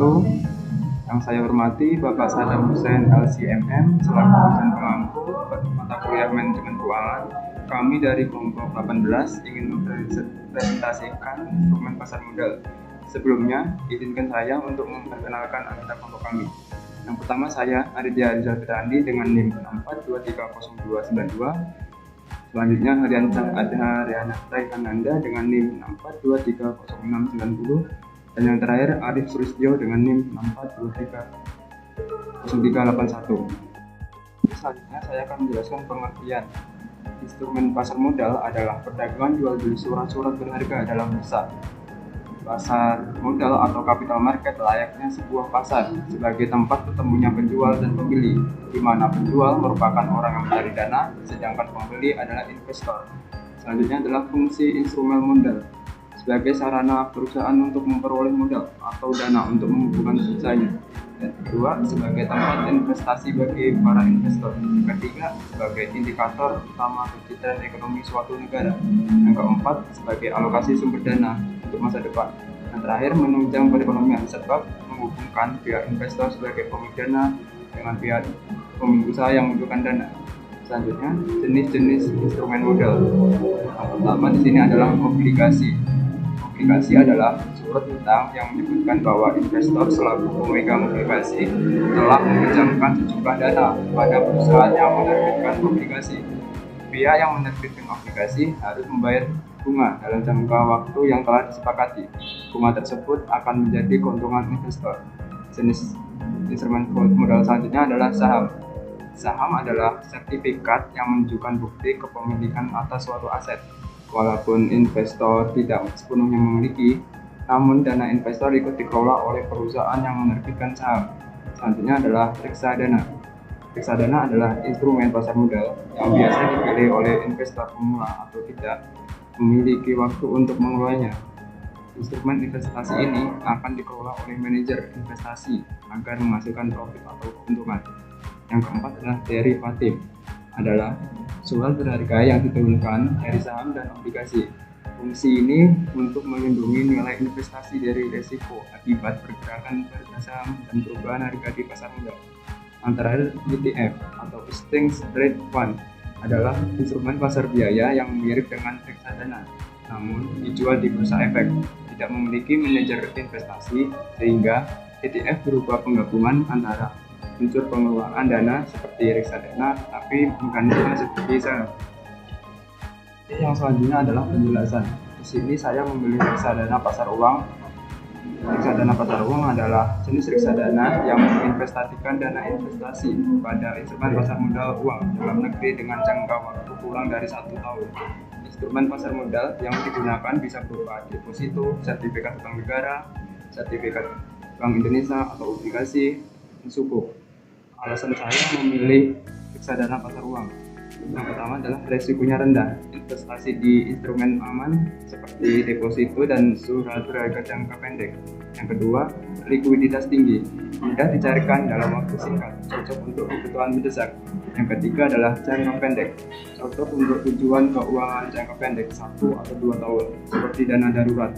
wabarakatuh. Yang saya hormati Bapak Saddam Hussein LCMM selaku dosen pengampu mata kuliah manajemen keuangan. Kami dari kelompok 18 ingin mempresentasikan instrumen pasar modal. Sebelumnya, izinkan saya untuk memperkenalkan anggota kelompok kami. Yang pertama saya Aditya Rizal Firandi dengan NIM 64230292. Selanjutnya Riana Raihananda dengan NIM 64230690. Dan yang terakhir Arif Suristio dengan NIM 64230381. Selanjutnya saya akan menjelaskan pengertian. Instrumen pasar modal adalah perdagangan jual beli surat-surat berharga dalam bursa. Pasar modal atau capital market layaknya sebuah pasar sebagai tempat ketemunya penjual dan pembeli, di mana penjual merupakan orang yang mencari dana, sedangkan pembeli adalah investor. Selanjutnya adalah fungsi instrumen modal sebagai sarana perusahaan untuk memperoleh modal atau dana untuk mengumpulkan usahanya. Dan kedua, sebagai tempat investasi bagi para investor. Ketiga, sebagai indikator utama kejahatan ekonomi suatu negara. Yang keempat, sebagai alokasi sumber dana untuk masa depan. Dan terakhir, menunjang perekonomian sebab menghubungkan pihak investor sebagai pemilik dana dengan pihak pemilik usaha yang membutuhkan dana. Selanjutnya, jenis-jenis instrumen modal. Yang pertama di sini adalah obligasi. Obligasi adalah surat utang yang menyebutkan bahwa investor selaku pemegang obligasi telah meminjamkan sejumlah dana pada perusahaan yang menerbitkan obligasi. Pihak yang menerbitkan obligasi harus membayar bunga dalam jangka waktu yang telah disepakati. Bunga tersebut akan menjadi keuntungan investor. Jenis instrumen modal selanjutnya adalah saham. Saham adalah sertifikat yang menunjukkan bukti kepemilikan atas suatu aset. Walaupun investor tidak sepenuhnya memiliki, namun dana investor ikut dikelola oleh perusahaan yang menerbitkan saham. Selanjutnya adalah reksadana. Reksadana adalah instrumen pasar modal yang biasa dipilih oleh investor pemula atau tidak memiliki waktu untuk mengelolanya. Instrumen investasi ini akan dikelola oleh manajer investasi agar menghasilkan profit atau keuntungan. Yang keempat adalah derivatif, adalah surat berharga yang diturunkan dari saham dan obligasi. Fungsi ini untuk melindungi nilai investasi dari risiko akibat pergerakan harga saham dan perubahan harga di pasar modal. Antara ETF atau Exchange Rate Fund adalah instrumen pasar biaya yang mirip dengan reksadana, namun dijual di bursa efek, tidak memiliki manajer investasi, sehingga ETF berupa penggabungan antara unsur pengelolaan dana seperti reksadana, tapi mekanisme seperti saham. Yang selanjutnya adalah penjelasan. Di sini saya memilih reksadana pasar uang. Reksadana pasar uang adalah jenis reksadana yang menginvestasikan dana investasi pada instrumen pasar modal uang dalam negeri dengan jangka waktu kurang dari 1 tahun. Instrumen pasar modal yang digunakan bisa berupa deposito, sertifikat utang negara, sertifikat Bank Indonesia atau obligasi, dan sukuk. Alasan saya memilih reksadana pasar uang. Yang pertama adalah resikonya rendah, investasi di instrumen aman seperti deposito dan surat berharga jangka pendek. Yang kedua, likuiditas tinggi, mudah dicarikan dalam waktu singkat, cocok untuk kebutuhan mendesak. Yang ketiga adalah jangka pendek, cocok untuk tujuan keuangan jangka pendek 1 atau 2 tahun, seperti dana darurat.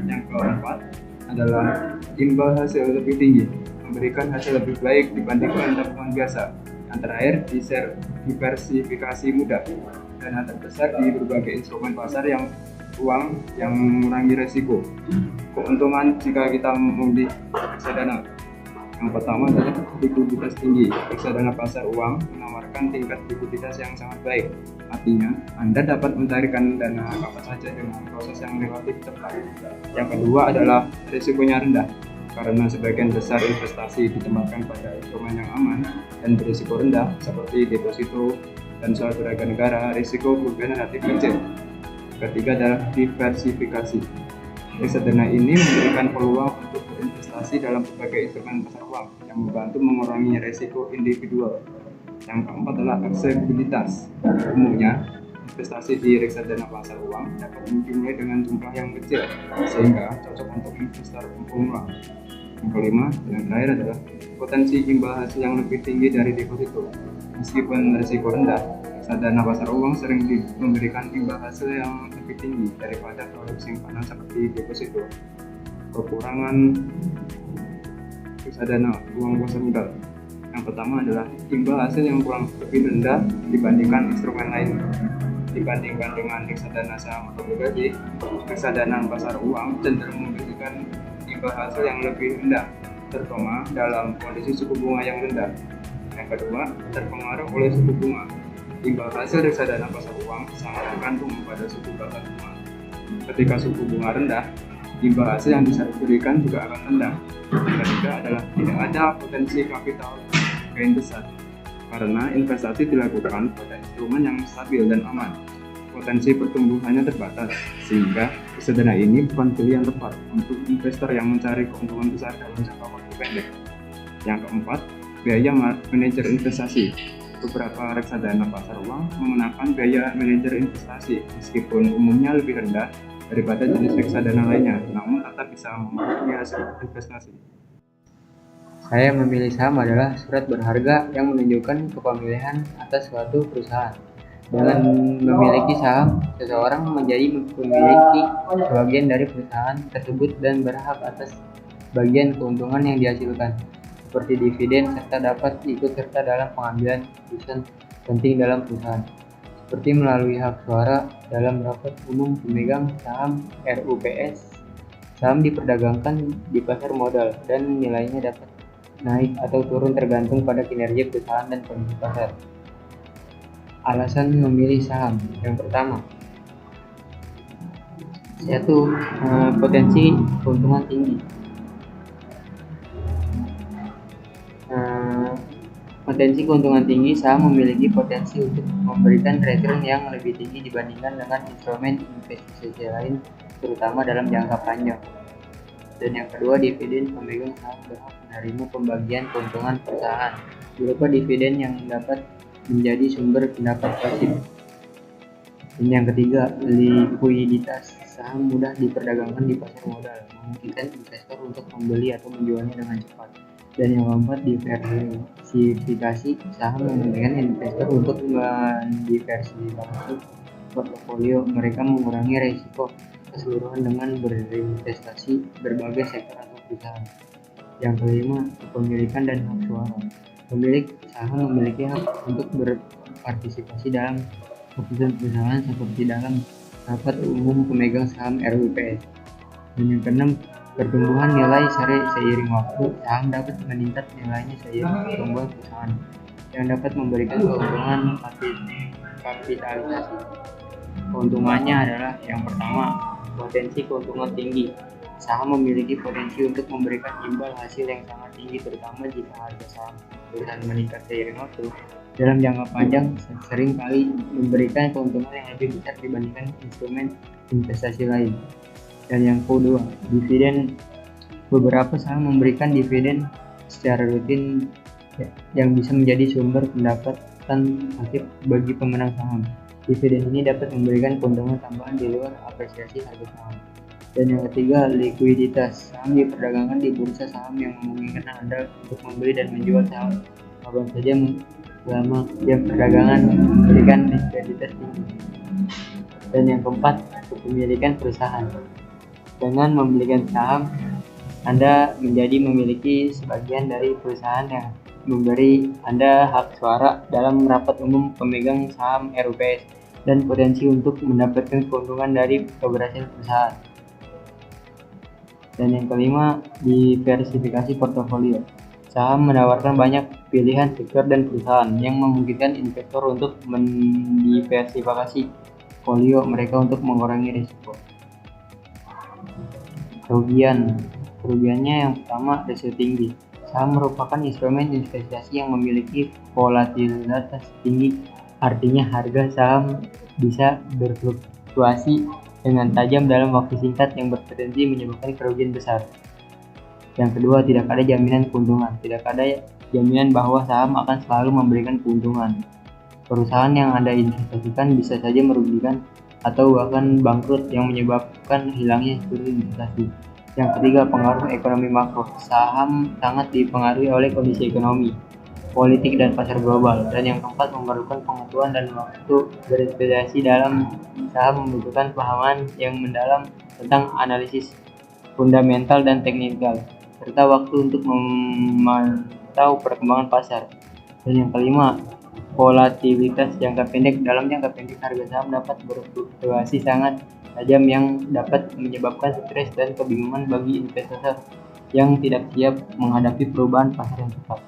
Yang keempat adalah imbal hasil lebih tinggi, memberikan hasil lebih baik dibandingkan tabungan biasa. Yang terakhir, diversifikasi mudah, dana terbesar di berbagai instrumen pasar yang uang yang mengurangi resiko. Keuntungan jika kita memilih reksadana. Yang pertama adalah likuiditas tinggi. Reksadana pasar uang menawarkan tingkat likuiditas yang sangat baik. Artinya, Anda dapat mencarikan dana kapan saja dengan proses yang relatif cepat. Yang kedua adalah risikonya rendah, karena sebagian besar investasi ditempatkan pada instrumen yang aman dan berisiko rendah seperti deposito dan surat berharga negara, risiko kerugian relatif kecil. Ketiga adalah diversifikasi. Reksadana ini memberikan peluang untuk berinvestasi dalam berbagai instrumen pasar uang yang membantu mengurangi risiko individual. Yang keempat adalah aksesibilitas. Umumnya, investasi di reksadana pasar uang dapat dimulai dengan jumlah yang kecil, sehingga cocok untuk investor pemula. Yang kelima dan yang terakhir adalah potensi imbal hasil yang lebih tinggi dari deposito. Meskipun risiko rendah, reksadana pasar uang sering memberikan imbal hasil yang lebih tinggi daripada produk simpanan seperti deposito. Kekurangan reksadana uang pasar modal. Yang pertama adalah imbal hasil yang kurang lebih rendah dibandingkan instrumen lain. Dibandingkan dengan reksadana saham atau obligasi, reksadana pasar uang cenderung memberikan imbal hasil yang lebih rendah, terutama dalam kondisi suku bunga yang rendah. Yang kedua, terpengaruh oleh suku bunga. Imbal hasil reksadana pasar uang sangat tergantung pada suku bunga. Ketika suku bunga rendah, imbal hasil yang diberikan juga akan rendah. Yang ketiga adalah tidak ada potensi capital gain besar, karena investasi dilakukan pada instrumen yang stabil dan aman. Potensi pertumbuhannya terbatas, sehingga reksadana ini bukan pilihan tepat untuk investor yang mencari keuntungan besar dalam jangka waktu pendek. Yang keempat, biaya manajer investasi. Beberapa reksadana pasar uang mengenakan biaya manajer investasi, meskipun umumnya lebih rendah daripada jenis reksadana lainnya, namun tetap bisa memenuhi hasil investasi. Saya memilih saham adalah surat berharga yang menunjukkan kepemilikan atas suatu perusahaan. Dengan memiliki saham, seseorang menjadi memiliki sebagian dari perusahaan tersebut dan berhak atas bagian keuntungan yang dihasilkan, seperti dividen, serta dapat ikut serta dalam pengambilan keputusan penting dalam perusahaan, seperti melalui hak suara dalam rapat umum pemegang saham RUPS. Saham diperdagangkan di pasar modal dan nilainya dapat naik atau turun tergantung pada kinerja perusahaan dan kondisi pasar. Alasan memilih saham. Yang pertama, yaitu potensi keuntungan tinggi. Potensi keuntungan tinggi, saham memiliki potensi untuk memberikan return yang lebih tinggi dibandingkan dengan instrumen investasi lain, terutama dalam jangka panjang. Dan yang kedua, dividen. Pemegang saham berhak menerima pembagian keuntungan perusahaan berupa dividen yang dapat menjadi sumber pendapat pasif. Dan yang ketiga, likuiditas. Saham mudah diperdagangkan di pasar modal, memungkinkan investor untuk membeli atau menjualnya dengan cepat. Dan yang keempat, diversifikasi. Saham memungkinkan investor untuk mendiversifikasi portofolio mereka, mengurangi risiko keseluruhan dengan berinvestasi berbagai sektor atau perusahaan. Yang kelima, kepemilikan dan hak suara. Pemilik saham memiliki hak untuk berpartisipasi dalam keputusan perusahaan seperti dalam rapat umum pemegang saham RUPS. Dan yang keenam, pertumbuhan nilai seiring waktu. Saham dapat meningkat nilainya seiring pertumbuhan perusahaan yang dapat memberikan keuntungan kapitalisasi. Keuntungannya adalah yang pertama, potensi keuntungan tinggi. Saham memiliki potensi untuk memberikan imbal hasil yang sangat tinggi, terutama jika harga saham perusahaan meningkat seiring waktu. Dalam jangka panjang, sering kali memberikan keuntungan yang lebih besar dibandingkan instrumen investasi lain. Dan yang kedua, dividen. Beberapa saham memberikan dividen secara rutin yang bisa menjadi sumber pendapatan pasif bagi pemenang saham. Dividen ini dapat memberikan keuntungan tambahan di luar apresiasi harga saham. Dan yang ketiga, likuiditas. Saham diperdagangkan di bursa saham yang memungkinkan Anda untuk membeli dan menjual saham kapan saja selama jam perdagangan memberikan likuiditas tinggi. Dan yang keempat, kepemilikan perusahaan. Dengan membelikan saham, Anda menjadi memiliki sebagian dari perusahaan yang memberi Anda hak suara dalam rapat umum pemegang saham RUPS dan potensi untuk mendapatkan keuntungan dari keberhasilan perusahaan. Dan yang kelima, diversifikasi portofolio. Saham menawarkan banyak pilihan sektor dan perusahaan yang memungkinkan investor untuk mendiversifikasi portofolio mereka untuk mengurangi risiko. Kerugiannya yang pertama, risiko tinggi. Saham merupakan instrumen investasi yang memiliki volatilitas tinggi, artinya harga saham bisa berfluktuasi dengan tajam dalam waktu singkat yang berpotensi menyebabkan kerugian besar. Yang kedua, tidak ada jaminan keuntungan. Tidak ada jaminan bahwa saham akan selalu memberikan keuntungan. Perusahaan yang Anda investasikan bisa saja merugikan atau bahkan bangkrut yang menyebabkan hilangnya seluruh investasi. Yang ketiga, pengaruh ekonomi makro. Saham sangat dipengaruhi oleh kondisi ekonomi, politik, dan pasar global. Dan yang keempat, memerlukan pengetahuan dan waktu. Berinvestasi dalam saham membutuhkan pemahaman yang mendalam tentang analisis fundamental dan teknikal. serta waktu untuk memantau perkembangan pasar. Dan yang kelima, volatilitas jangka pendek. Dalam jangka pendek, harga saham dapat berfluktuasi sangat tajam yang dapat menyebabkan stres dan kebingungan bagi investor yang tidak siap menghadapi perubahan pasar yang cepat.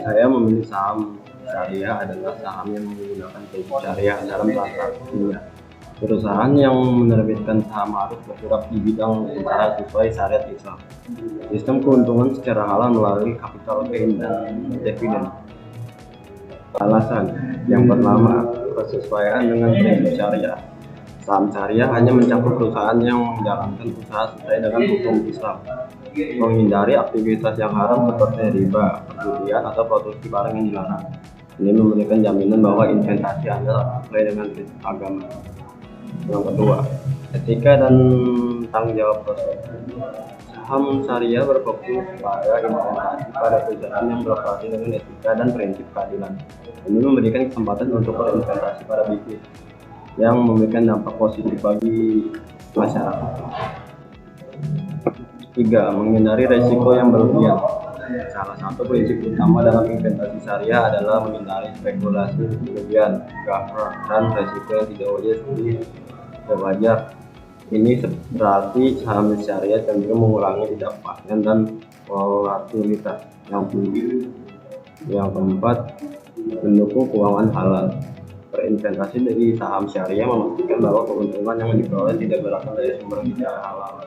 Saya memilih saham syariah adalah saham yang menggunakan prinsip syariah dalam transaksinya. Perusahaan yang menerbitkan saham harus bergerak di bidang usaha sesuai syariat Islam. Sistem keuntungan secara halal melalui capital gain dan dividen. Alasan yang pertama, kesesuaian dengan prinsip syariah. Saham syariah hanya mencakup perusahaan yang menjalankan usaha sesuai dengan hukum Islam, menghindari aktivitas yang haram seperti riba, perjudian, atau produksi barang yang dilarang. Ini memberikan jaminan bahwa investasi Anda sesuai dengan prinsip agama. Yang kedua, etika dan tanggung jawab proses. Saham syariah berfokus pada investasi pada perusahaan yang beroperasi dengan etika dan prinsip keadilan. Ini memberikan kesempatan untuk berinvestasi pada bisnis yang memberikan dampak positif bagi masyarakat. 3. Menghindari resiko yang berlebihan. Salah satu prinsip utama dalam investasi syariah adalah menghindari spekulasi berlebihan, gaffer, dan resiko yang tidak wajar. Ini berarti saham syariah cenderung mengurangi ketidakpastian dan volatilitas yang tinggi. Yang keempat, mendukung keuangan halal. Berinvestasi dari saham syariah memastikan bahwa keuntungan yang diperoleh tidak berasal dari sumber tidak halal.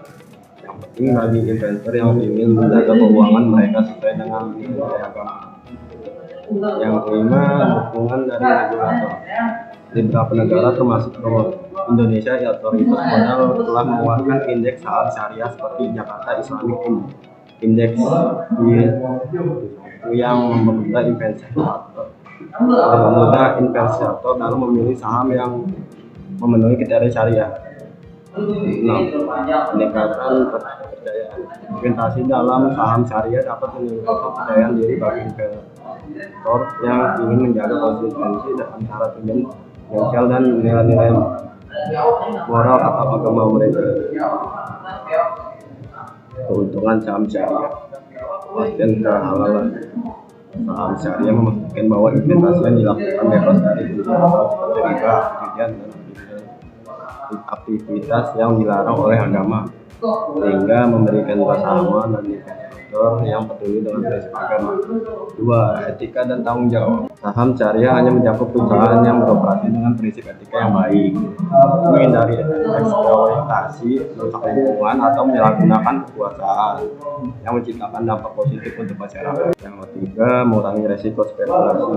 Yang penting bagi investor yang ingin menjaga keuangan mereka sesuai dengan nilai agama. Yang kelima, dukungan dari regulator. Di beberapa negara termasuk Indonesia, otoritas modal telah mengeluarkan indeks saham syariah seperti Jakarta Islamic Index yang mempermudah investor dalam memilih saham yang memenuhi kriteria syariah. 6. Peningkatan kepercayaan. Investasi dalam saham syariah dapat meningkatkan kepercayaan diri bagi investor yang ingin menjaga konsistensi antara tujuan finansial dan nilai-nilai moral atau agama mereka. Keuntungan saham syariah. Pastian kehalalan. Saham syariah memastikan bahwa investasi yang dilakukan bebas dari unsur seperti riba, perjudian, dan aktivitas yang dilarang oleh agama, sehingga memberikan kesamaan dan investor yang peduli dengan prinsip agama. 2. Etika dan tanggung jawab. Saham syariah hanya mencakup perusahaan yang beroperasi dengan prinsip etika yang baik, menghindari eksploitasi, merusak lingkungan, atau menyalahgunakan kekuasaan yang menciptakan dampak positif untuk masyarakat. Yang ketiga, mengurangi resiko spekulasi.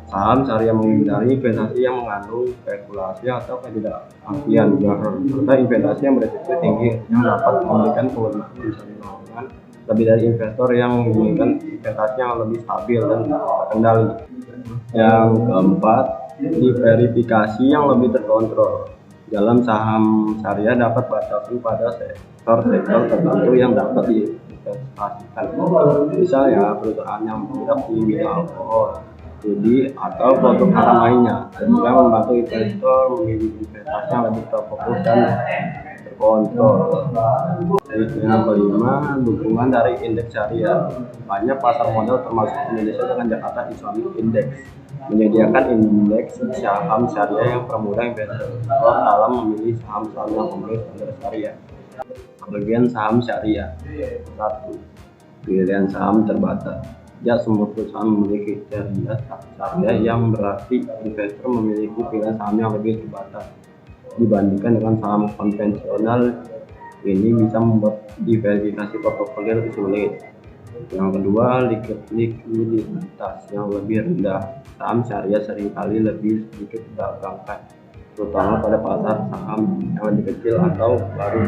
Saham syariah menghindari investasi yang mengandung spekulasi atau ketidakpastian, serta investasi yang beresiko tinggi yang dapat memberikan keuntungan lebih dari investor yang menginginkan investasi yang lebih stabil dan terkendali. Yang keempat, diverifikasi yang lebih terkontrol. Dalam saham syariah dapat batasan pada sektor tertentu yang dapat diinvestasikan. Misalnya perusahaan yang bergerak di bidang alkohol, judi, atau produk haram lainnya, sehingga membantu investor memilih investasi yang lebih terfokus dan terkontrol. Yang kelima, dukungan dari indeks syariah. Banyak pasar modal termasuk Indonesia dengan Jakarta Islamic Index menyediakan indeks saham syariah yang mempermudah investor dalam memilih saham-saham yang memenuhi standar syariah. Kelebihan saham syariah. 1. Pilihan saham terbatas. Ya, semua perusahaan memiliki kriteria syariah yang berarti investor memiliki pilihan saham yang lebih terbatas dibandingkan dengan saham konvensional. Ini bisa membuat diverifikasi portofolio lebih sulit. Yang kedua, likuiditas yang lebih rendah. Saham syariah seringkali lebih sedikit didagangkan, terutama pada pasar saham yang lebih kecil atau baru.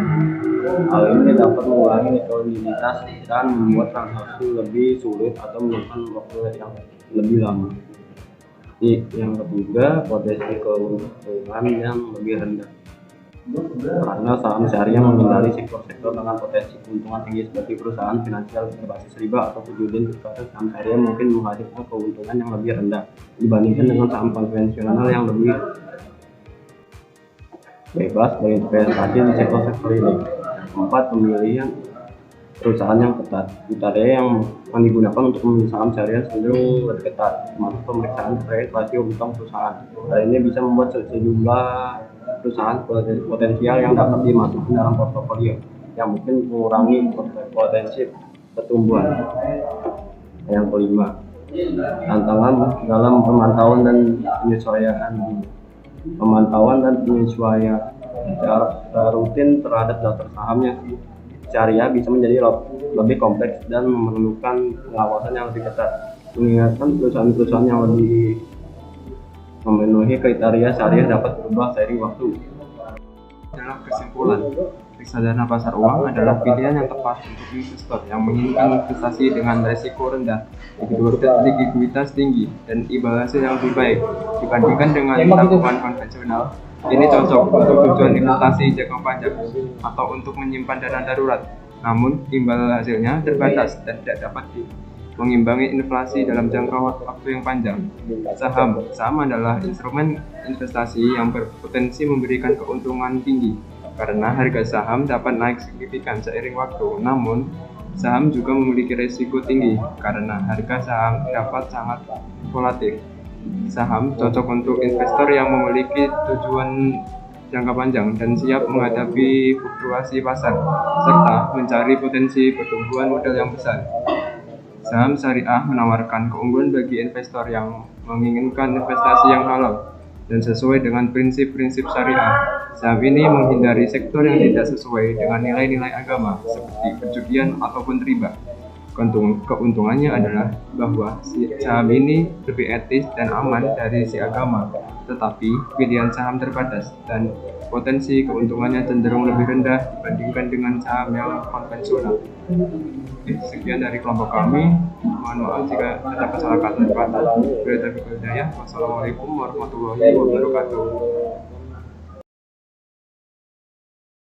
Hal ini dapat mengurangi likuiditas dan membuat transaksi lebih sulit atau memerlukan waktu yang lebih lama. Yang ketiga, potensi keuntungan yang lebih rendah. Karena saham syariah menghindari sektor-sektor dengan potensi keuntungan tinggi seperti perusahaan finansial berbasis riba atau perjudian, saham syariah mungkin menghasilkan keuntungan yang lebih rendah dibandingkan dengan saham konvensional yang lebih bebas berinvestasi di sektor-sektor ini. 4. Pemilihan perusahaan yang ketat. Kriteria yang digunakan untuk memilih saham syariah cenderung lebih ketat, termasuk pemeriksaan terkait rasio utang perusahaan. Hal ini bisa membuat sejumlah perusahaan potensial yang dapat dimasukkan dalam portofolio, yang mungkin mengurangi potensi pertumbuhan. Yang kelima, tantangan dalam pemantauan dan penyesuaian. Pemantauan dan penyesuaian secara rutin terhadap daftar sahamnya syariah bisa menjadi lebih kompleks dan memerlukan pengawasan yang lebih ketat. Mengingatkan perusahaan-perusahaan yang lebih memenuhi kriteria syariah dapat berubah seiring waktu. Dalam kesimpulan, reksadana pasar uang adalah pilihan yang tepat untuk investor yang menginginkan investasi dengan risiko rendah, likuiditas tinggi, dan imbal hasil yang lebih baik dibandingkan dengan tabungan konvensional. Ini cocok untuk tujuan investasi jangka panjang atau untuk menyimpan dana darurat. Namun, imbal hasilnya terbatas dan tidak dapat mengimbangi inflasi dalam jangka waktu yang panjang. Saham adalah instrumen investasi yang berpotensi memberikan keuntungan tinggi karena harga saham dapat naik signifikan seiring waktu. Namun, saham juga memiliki risiko tinggi karena harga saham dapat sangat volatil. Saham cocok untuk investor yang memiliki tujuan jangka panjang dan siap menghadapi fluktuasi pasar serta mencari potensi pertumbuhan modal yang besar. Saham syariah menawarkan keunggulan bagi investor yang menginginkan investasi yang halal dan sesuai dengan prinsip-prinsip syariah. Saham ini menghindari sektor yang tidak sesuai dengan nilai-nilai agama seperti perjudian ataupun riba. Keuntungannya adalah bahwa saham ini lebih etis dan aman dari si agama, tetapi pilihan saham terbatas dan potensi keuntungannya cenderung lebih rendah dibandingkan dengan saham yang konvensional. Sekian dari kelompok kami. Mohon maaf jika ada kesalahan kata. Wassalamualaikum warahmatullahi wabarakatuh.